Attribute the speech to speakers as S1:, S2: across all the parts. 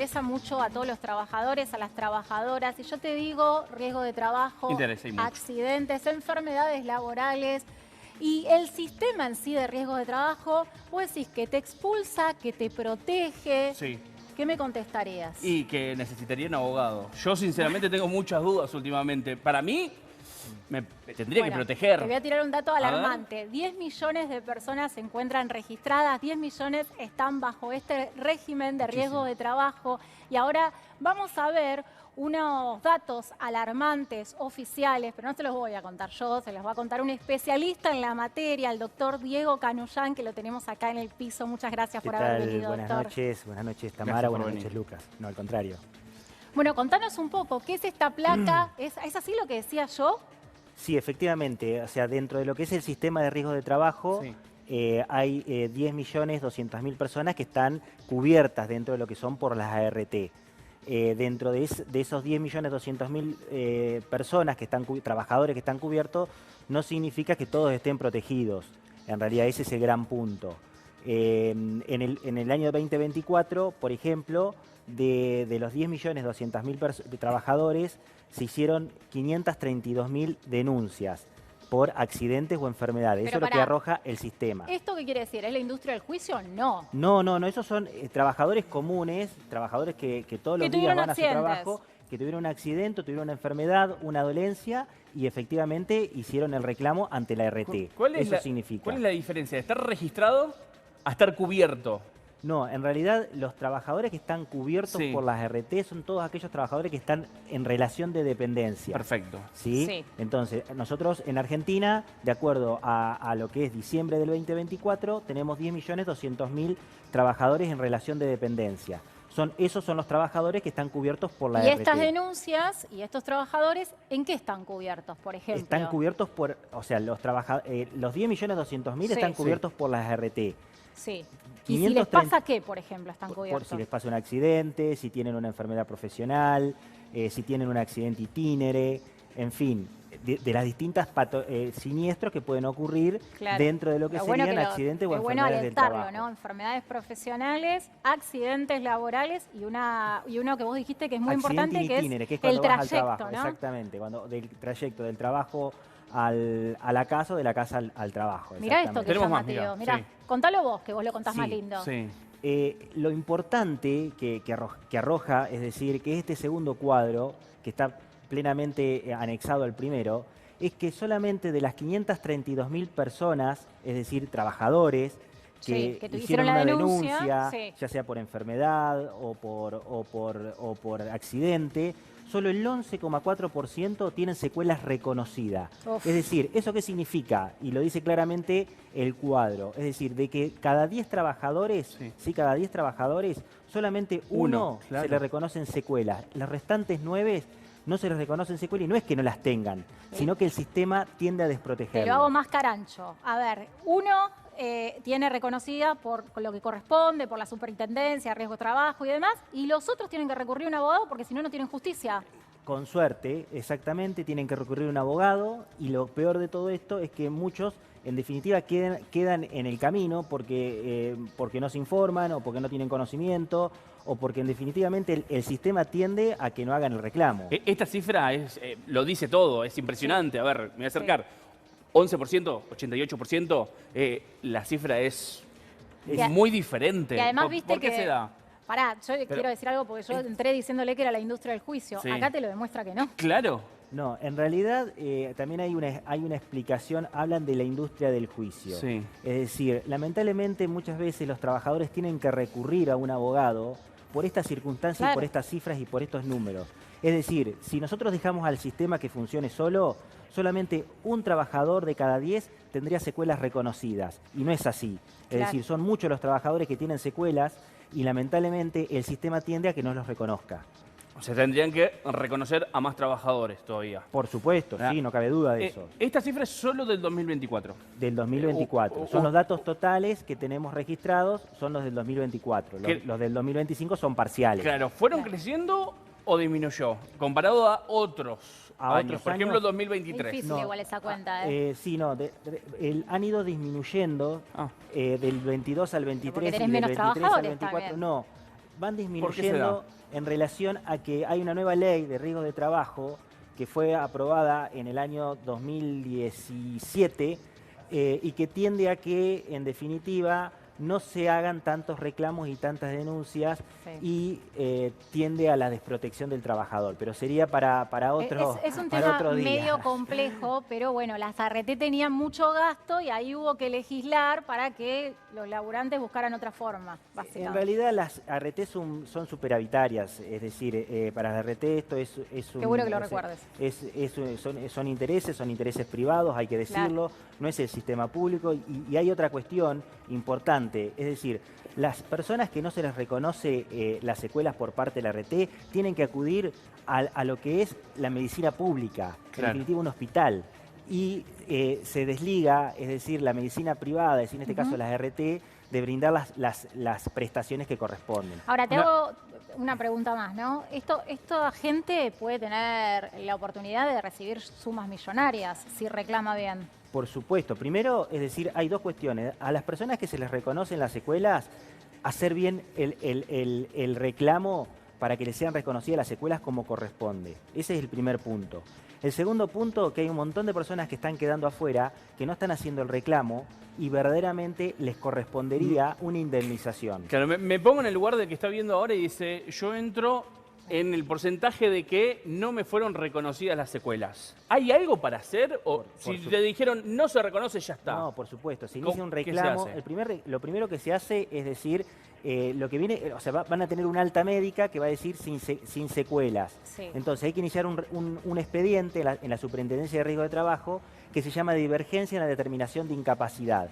S1: interesa mucho a todos los trabajadores, a las trabajadoras. Y yo te digo, riesgo de trabajo, accidentes, enfermedades laborales. Y el sistema en sí de riesgo de trabajo, vos decís que te expulsa, que te protege.
S2: Sí.
S1: ¿Qué me contestarías?
S2: Y que necesitaría un abogado. Yo sinceramente tengo muchas dudas últimamente. Para mí, me tendría que proteger.
S1: Te voy a tirar un dato alarmante. 10 millones de personas se encuentran registradas, 10 millones están bajo este régimen de riesgo de trabajo. Y ahora vamos a ver unos datos alarmantes, oficiales, pero no se los voy a contar yo, se los va a contar un especialista en la materia, el doctor Diego Canullán, que lo tenemos acá en el piso. Muchas gracias por haber venido,
S3: Buenas noches, Tamara, buenas noches, Lucas. No, al contrario.
S1: Bueno, contanos un poco, ¿qué es esta placa? ¿Es así lo que decía yo?
S3: Sí, efectivamente. O sea, dentro de lo que es el sistema de riesgo de trabajo, hay 10.200.000 personas que están cubiertas dentro de lo que son por las ART. Dentro de esos 10.200.000 personas que están trabajadores que están cubiertos, no significa que todos estén protegidos. En realidad ese es el gran punto. En el año 2024, por ejemplo, de los 10.200.000 trabajadores, se hicieron 532.000 denuncias por accidentes o enfermedades. Eso es lo que arroja el sistema.
S1: ¿Esto qué quiere decir? ¿Es la industria del juicio? No.
S3: No. Esos son trabajadores comunes, trabajadores que todos los días van a su trabajo, que tuvieron un accidente, tuvieron una enfermedad, una dolencia y efectivamente hicieron el reclamo ante la RT. Eso significa.
S2: ¿Cuál es la diferencia de estar registrado a estar cubierto?
S3: No, en realidad los trabajadores que están cubiertos por las RT son todos aquellos trabajadores que están en relación de dependencia.
S2: Perfecto.
S3: ¿Sí? Entonces, nosotros en Argentina, de acuerdo a lo que es diciembre del 2024, tenemos 10.200.000 trabajadores en relación de dependencia. Esos son los trabajadores que están cubiertos por la RT.
S1: Y estas denuncias y estos trabajadores, ¿en qué están cubiertos, por ejemplo?
S3: Están cubiertos por, o sea, los 10.200.000 están cubiertos por las RT.
S1: Sí. ¿Y si les pasa qué, por ejemplo, están cubiertos?
S3: Si les pasa un accidente, si tienen una enfermedad profesional, si tienen un accidente itinere, en fin, de las distintas siniestros que pueden ocurrir dentro de lo que serían accidentes o enfermedades del trabajo.
S1: ¿No? Enfermedades profesionales, accidentes laborales y uno que vos dijiste que es muy importante, que es el trayecto, ¿no?
S3: Exactamente, del trayecto del trabajo a la casa o de la casa al trabajo.
S1: Mirá esto que llama, Mateo. Mirá, contalo vos, que vos lo contás más lindo.
S3: Lo importante que arroja, es decir, que este segundo cuadro, que está plenamente anexado al primero, es que solamente de las 532.000 personas, es decir, trabajadores, que hicieron una denuncia, ya sea por enfermedad o por accidente, solo el 11,4% tienen secuelas reconocidas. Es decir, ¿eso qué significa? Y lo dice claramente el cuadro. Es decir, de que cada 10 trabajadores, cada 10 trabajadores, solamente uno se le reconocen secuelas. Los restantes 9 no se les reconocen secuelas y no es que no las tengan, sino que el sistema tiende a desprotegerlos.
S1: Pero hago más carancho. A ver, uno tiene reconocida por lo que corresponde, por la superintendencia, riesgo de trabajo y demás, y los otros tienen que recurrir a un abogado porque si no, no tienen justicia.
S3: Con suerte, exactamente, tienen que recurrir a un abogado y lo peor de todo esto es que muchos, en definitiva, quedan en el camino porque no se informan o porque no tienen conocimiento o porque, en definitivamente, el sistema tiende a que no hagan el reclamo.
S2: Esta cifra lo dice todo, es impresionante. A ver, me voy a acercar. 11%, 88%, la cifra es muy diferente.
S1: Y además, viste
S2: ¿Por qué se da?
S1: Pará, yo quiero decir algo porque yo entré diciéndole que era la industria del juicio. Acá te lo demuestra que no.
S2: Claro.
S3: No, en realidad también hay una explicación, hablan de la industria del juicio. Es decir, lamentablemente muchas veces los trabajadores tienen que recurrir a un abogado por estas circunstancias, por estas cifras y por estos números. Es decir, si nosotros dejamos al sistema que funcione solo, solamente un trabajador de cada 10 tendría secuelas reconocidas. Y no es así. Es decir, son muchos los trabajadores que tienen secuelas y lamentablemente el sistema tiende a que no los reconozca.
S2: O sea, tendrían que reconocer a más trabajadores todavía.
S3: Por supuesto, sí, no cabe duda de eso.
S2: Esta cifra es solo del 2024.
S3: Del 2024. Son los datos totales que tenemos registrados, son los del 2024. Los del 2025 son parciales.
S2: Claro, ¿fueron creciendo o disminuyó comparado a otros años? Por ejemplo, 2023.
S1: Es difícil igual esa cuenta,
S3: Sí, no, han ido disminuyendo del 22 al 23 y del 23 al 24. No, van
S2: ¿Por qué se
S3: disminuyendo en relación a que hay una nueva ley de riesgos de trabajo que fue aprobada en el año 2017 y que tiende a que, en definitiva, no se hagan tantos reclamos y tantas denuncias y tiende a la desprotección del trabajador. Pero sería para otros
S1: Es un
S3: para
S1: tema
S3: otro día.
S1: medio complejo, pero bueno, las ART tenían mucho gasto y ahí hubo que legislar para que los laburantes buscaran otra forma, básicamente.
S3: En realidad las ART son superavitarias, es decir, para las ART esto es un...
S1: Qué bueno que lo recuerdes.
S3: Son intereses privados, hay que decirlo, claro. No es el sistema público y hay otra cuestión importante, es decir, las personas que no se les reconoce las secuelas por parte de la ART tienen que acudir a lo que es la medicina pública, claro. En definitiva un hospital, y se desliga, es decir, la medicina privada, es decir, en este caso las ART, de brindar las prestaciones que corresponden.
S1: Ahora, te hago una pregunta más, ¿no? Esta gente puede tener la oportunidad de recibir sumas millonarias si reclama bien.
S3: Por supuesto. Primero, es decir, hay dos cuestiones. A las personas que se les reconocen las secuelas, hacer bien el reclamo para que les sean reconocidas las secuelas como corresponde. Ese es el primer punto. El segundo punto, que hay un montón de personas que están quedando afuera, que no están haciendo el reclamo y verdaderamente les correspondería una indemnización.
S2: Claro, me pongo en el lugar del que está viendo ahora y dice, yo entro en el porcentaje de que no me fueron reconocidas las secuelas. ¿Hay algo para hacer? ¿O si le dijeron no se reconoce, ya está?
S3: No, por supuesto. Se inicia un reclamo. Lo primero que se hace es decir, lo que viene, o sea, van a tener una alta médica que va a decir sin secuelas. Sí. Entonces hay que iniciar un expediente en la Superintendencia de Riesgo de Trabajo que se llama divergencia en la determinación de incapacidad.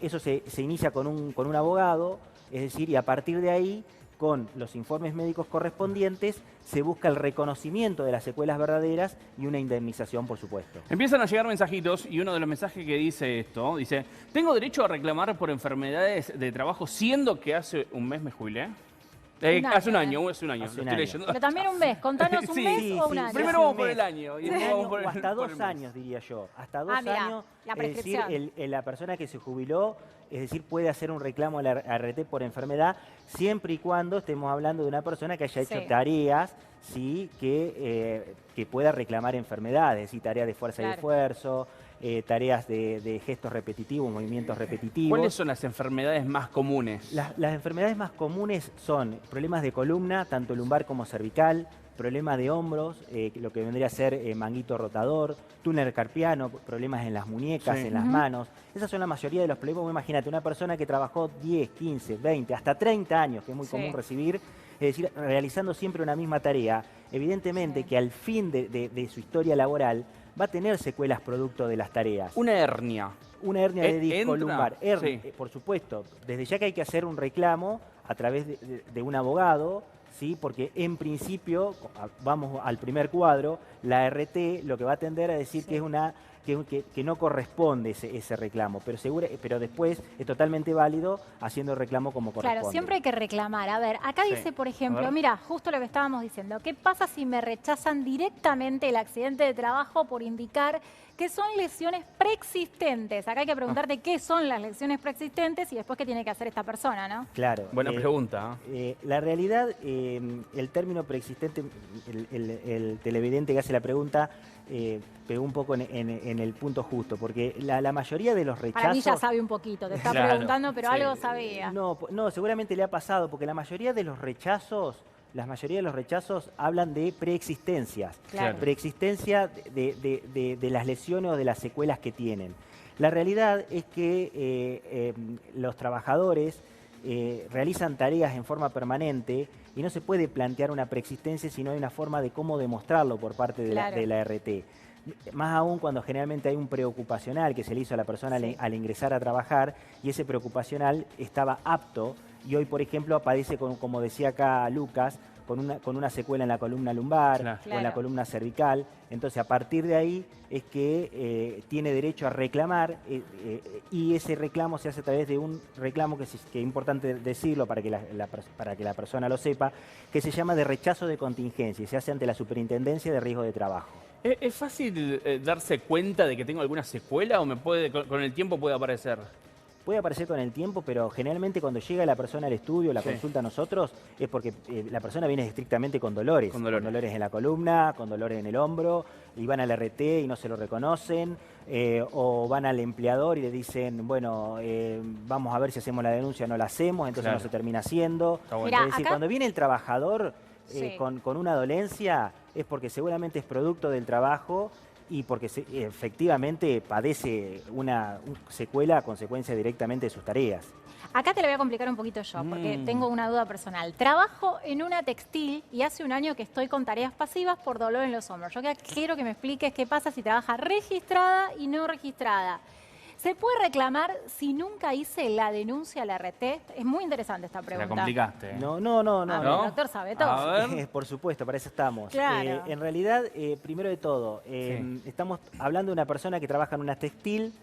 S3: Eso se inicia con un abogado, es decir, y a partir de ahí, con los informes médicos correspondientes, se busca el reconocimiento de las secuelas verdaderas y una indemnización, por supuesto.
S2: Empiezan a llegar mensajitos y uno de los mensajes que dice esto, dice, ¿tengo derecho a reclamar por enfermedades de trabajo siendo que hace un mes me jubilé? Hace un año.
S1: Pero también un mes, contanos un mes o un año.
S2: Primero vamos por el año.
S3: Y vamos por hasta 2 años, diría yo. Hasta 2 años,
S1: la
S3: prescripción. Es decir, la persona que se jubiló, es decir, puede hacer un reclamo a la ART por enfermedad, siempre y cuando estemos hablando de una persona que haya hecho tareas, sí, que pueda reclamar enfermedades, es decir, tareas de fuerza y esfuerzo, tareas de gestos repetitivos, movimientos repetitivos.
S2: ¿Cuáles son las enfermedades más comunes?
S3: Las enfermedades más comunes son problemas de columna, tanto lumbar como cervical, problemas de hombros, lo que vendría a ser manguito rotador, túnel carpiano, problemas en las muñecas, en las manos. Esas son la mayoría de los problemas. Imagínate, una persona que trabajó 10, 15, 20, hasta 30 años, que es muy común recibir, es decir, realizando siempre una misma tarea, evidentemente que al fin de su historia laboral va a tener secuelas producto de las tareas.
S2: Una hernia.
S3: Una hernia de disco lumbar. Por supuesto, desde ya que hay que hacer un reclamo a través de un abogado, ¿sí? Porque en principio, vamos al primer cuadro, la ART lo que va a tender a decir que es que no corresponde ese reclamo, pero después es totalmente válido haciendo el reclamo como corresponde.
S1: Claro, siempre hay que reclamar. A ver, acá dice, por ejemplo, mira, justo lo que estábamos diciendo, ¿qué pasa si me rechazan directamente el accidente de trabajo por indicar que son lesiones preexistentes? Acá hay que preguntarte qué son las lesiones preexistentes y después qué tiene que hacer esta persona, ¿no?
S3: Claro.
S2: Buena pregunta.
S3: La realidad, el término preexistente, el televidente que hace la pregunta, pegó un poco en el punto justo, porque la mayoría de los rechazos...
S1: Para mí ya sabe un poquito, te está preguntando, pero algo sabía.
S3: No, seguramente le ha pasado, porque la mayoría de los rechazos hablan de preexistencias, preexistencia de las lesiones o de las secuelas que tienen. La realidad es que los trabajadores realizan tareas en forma permanente y no se puede plantear una preexistencia si no hay una forma de cómo demostrarlo por parte de la ART. Más aún cuando generalmente hay un preocupacional que se le hizo a la persona al ingresar a trabajar y ese preocupacional estaba apto y hoy, por ejemplo, aparece, como decía acá Lucas, con una secuela en la columna lumbar o en la columna cervical. Entonces, a partir de ahí es que tiene derecho a reclamar y ese reclamo se hace a través de un reclamo que es importante decirlo para que la persona lo sepa, que se llama de rechazo de contingencia y se hace ante la Superintendencia de Riesgo de Trabajo.
S2: ¿Es fácil darse cuenta de que tengo alguna secuela o con el tiempo puede aparecer?
S3: puede aparecer con el tiempo, pero generalmente cuando llega la persona al estudio, la
S2: Sí.
S3: consulta a nosotros, es porque la persona viene estrictamente con dolores.
S2: Con dolores.
S3: Con dolores en la columna, con dolores en el hombro, y van al RT y no se lo reconocen, o van al empleador y le dicen, bueno, vamos a ver si hacemos la denuncia o no la hacemos, entonces
S2: Claro.
S3: no se termina haciendo.
S2: Está bueno.
S1: Mirá,
S3: Es decir,
S1: acá-
S3: cuando viene el trabajador
S1: Sí.
S3: con una dolencia, es porque seguramente es producto del trabajo y porque efectivamente padece una secuela a consecuencia directamente de sus tareas.
S1: Acá te lo voy a complicar un poquito yo, porque
S2: Mm.
S1: tengo una duda personal. Trabajo en una textil y hace un año que estoy con tareas pasivas por dolor en los hombros. Yo quiero que me expliques qué pasa si trabaja registrada y no registrada. ¿Se puede reclamar si nunca hice la denuncia a la RT? Es muy interesante esta
S2: Te la
S1: pregunta.
S2: complicaste. ¿eh?
S3: No.
S1: Ah,
S2: ¿No?
S1: El doctor sabe todo.
S2: A ver.
S3: Por supuesto, para eso estamos.
S1: Claro.
S3: En realidad, primero de todo, estamos hablando de una persona que trabaja en una textil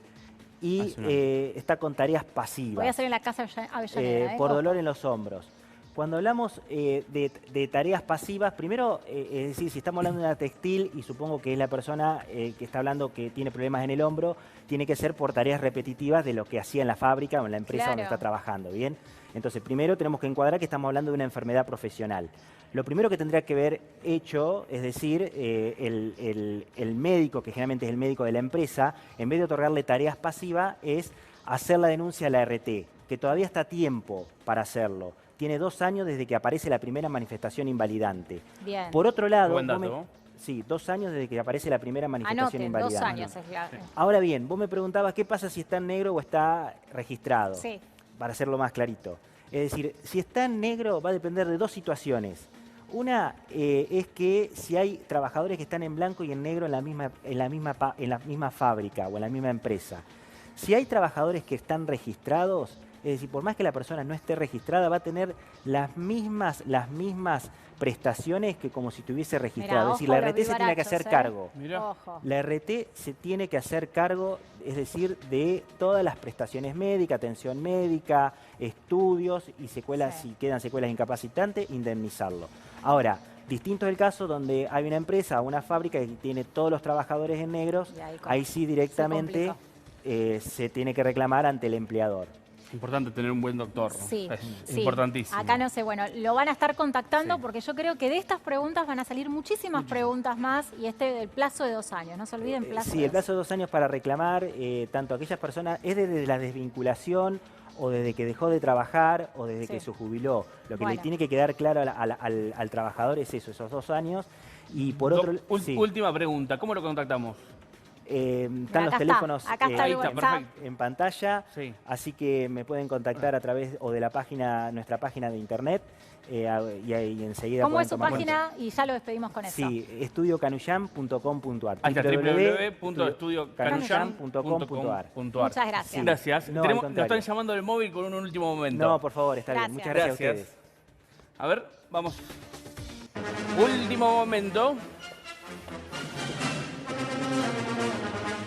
S3: y
S2: Hace un año.
S3: está con tareas pasivas.
S1: Voy a hacer en la casa Avellaneda.
S3: Por
S1: Ojo.
S3: dolor en los hombros. Cuando hablamos de tareas pasivas, primero, es decir, si estamos hablando de una textil y supongo que es la persona que está hablando que tiene problemas en el hombro, tiene que ser por tareas repetitivas de lo que hacía en la fábrica o en la empresa donde
S1: Claro.
S3: está trabajando, ¿bien? Entonces, primero tenemos que encuadrar que estamos hablando de una enfermedad profesional. Lo primero que tendría que haber hecho, es decir, el médico, que generalmente es el médico de la empresa, en vez de otorgarle tareas pasivas, es hacer la denuncia a la RT, que todavía está a tiempo para hacerlo. Tiene 2 años desde que aparece la primera manifestación invalidante.
S1: Bien.
S3: Por otro lado,
S2: Buen
S3: vos
S2: dato.
S3: sí, 2 años desde que aparece la primera manifestación
S1: Anoten, 2
S3: invalidante.
S1: años. Es la...
S3: Ahora bien, vos me preguntabas qué pasa si está en negro o está registrado.
S1: Sí.
S3: Para hacerlo más clarito. Es decir, si está en negro va a depender de 2 situaciones. Una es que si hay trabajadores que están en blanco y en negro en la misma fábrica o en la misma empresa. Si hay trabajadores que están registrados, es decir, por más que la persona no esté registrada, va a tener las mismas prestaciones que como si estuviese registrado.
S1: Mirá,
S3: es decir,
S1: ojo
S3: la
S1: los
S3: RT se tiene que hacer
S1: vivarachos,
S3: cargo.
S2: Mirá.
S1: Ojo.
S3: La RT se tiene que hacer cargo, es decir, de todas las prestaciones médicas, atención médica, estudios y secuelas,
S1: Sí.
S3: si quedan secuelas incapacitantes, indemnizarlo. Ahora, distinto es el caso donde hay una empresa o una fábrica que tiene todos los trabajadores en negros,
S1: Y
S3: ahí sí directamente
S1: complicó.
S3: se tiene que reclamar ante el empleador.
S2: Importante tener un buen doctor.
S1: Sí,
S2: Es
S1: sí.
S2: importantísimo.
S1: Acá no sé, bueno, lo van a estar contactando
S2: Sí.
S1: porque yo creo que de estas preguntas van a salir muchísimas preguntas más y el plazo de 2 años, no se olviden plazo.
S3: Sí,
S1: de
S3: el plazo de 2 años para reclamar, tanto aquellas personas, es desde la desvinculación o desde que dejó de trabajar o desde
S1: Sí.
S3: que se jubiló. Lo que
S1: Bueno.
S3: le tiene que quedar claro al trabajador es eso, esos 2 años. Y por otro sí,
S2: Última pregunta, ¿cómo lo contactamos?
S3: están
S1: Acá
S3: los
S1: está,
S3: teléfonos
S1: acá está
S2: el
S3: en-
S2: WhatsApp.
S3: en pantalla,
S2: Sí.
S3: así que me pueden contactar a través o de la página, nuestra página de internet, y ahí enseguida
S1: ¿Cómo
S3: pueden
S1: es su
S3: tomar
S1: página? Y ya lo despedimos con eso.
S3: Sí, estudiocanuyam.com.ar.
S2: Ahí está, www.estudiocanuyam.com.ar.
S1: Muchas gracias.
S2: Gracias.
S3: No, al
S2: Nos
S3: contrario.
S2: están llamando del móvil con un último momento.
S3: No, por favor, está bien.
S1: Gracias.
S3: Muchas gracias a
S2: Gracias.
S3: ustedes.
S2: A ver, vamos. Último momento.